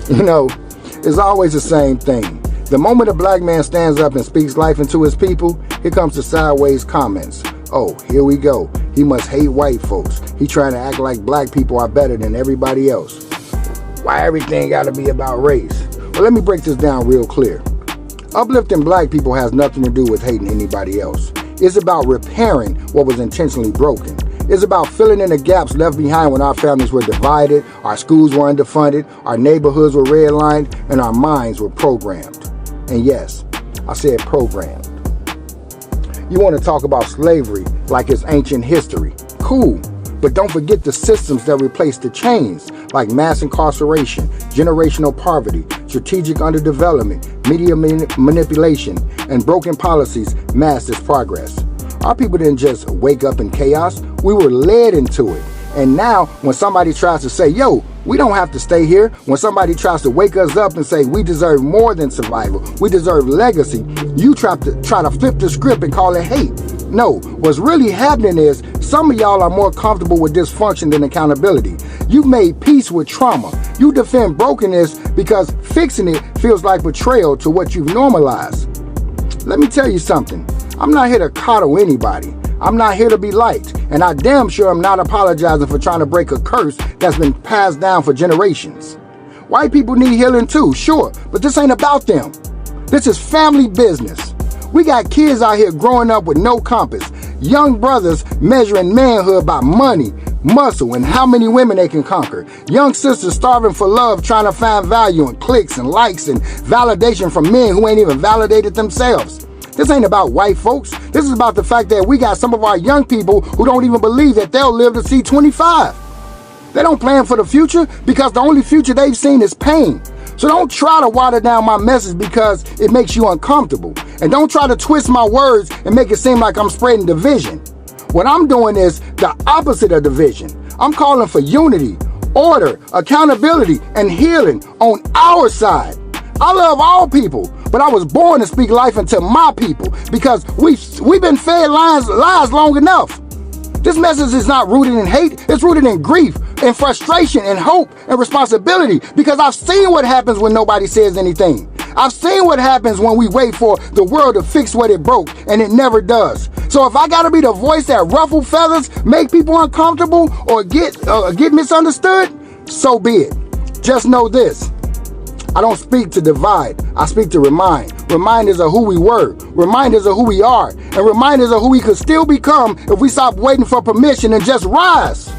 You know, it's always the same thing. The moment a black man stands up and speaks life into his people, here comes the sideways comments. Oh, here we go. He must hate white folks. He trying to act like black people are better than everybody else. Why everything gotta be about race? Well, let me break this down real clear. Uplifting black people has nothing to do with hating anybody else. It's about repairing what was intentionally broken. It's about filling in the gaps left behind when our families were divided, our schools were underfunded, our neighborhoods were redlined, and our minds were programmed. And yes, I said programmed. You want to talk about slavery like it's ancient history. Cool, but don't forget the systems that replaced the chains, like mass incarceration, generational poverty, strategic underdevelopment, media manipulation, and broken policies masked this progress. Our people didn't just wake up in chaos, we were led into it. And now, when somebody tries to say, yo, we don't have to stay here, when somebody tries to wake us up and say we deserve more than survival, we deserve legacy, you try to flip the script and call it hate. No, what's really happening is some of y'all are more comfortable with dysfunction than accountability. You've made peace with trauma. You defend brokenness because fixing it feels like betrayal to what you've normalized. Let me tell you something. I'm not here to coddle anybody. I'm not here to be liked. And I damn sure am not apologizing for trying to break a curse that's been passed down for generations. White people need healing too, sure, but this ain't about them. This is family business. We got kids out here growing up with no compass. Young brothers measuring manhood by money, muscle, and how many women they can conquer. Young sisters starving for love, trying to find value in clicks and likes and validation from men who ain't even validated themselves. This ain't about white folks. This is about the fact that we got some of our young people who don't even believe that they'll live to see 25. They don't plan for the future because the only future they've seen is pain. So don't try to water down my message because it makes you uncomfortable. And don't try to twist my words and make it seem like I'm spreading division. What I'm doing is the opposite of division. I'm calling for unity, order, accountability, and healing on our side. I love all people, but I was born to speak life into my people because we've been fed lies long enough. This message is not rooted in hate, it's rooted in grief, and frustration, and hope, and responsibility, because I've seen what happens when nobody says anything. I've seen what happens when we wait for the world to fix what it broke, and it never does. So if I gotta be the voice that ruffle feathers, make people uncomfortable, or get misunderstood, so be it. Just know this. I don't speak to divide, I speak to remind. Reminders of who we were, reminders of who we are, and reminders of who we could still become if we stop waiting for permission and just rise.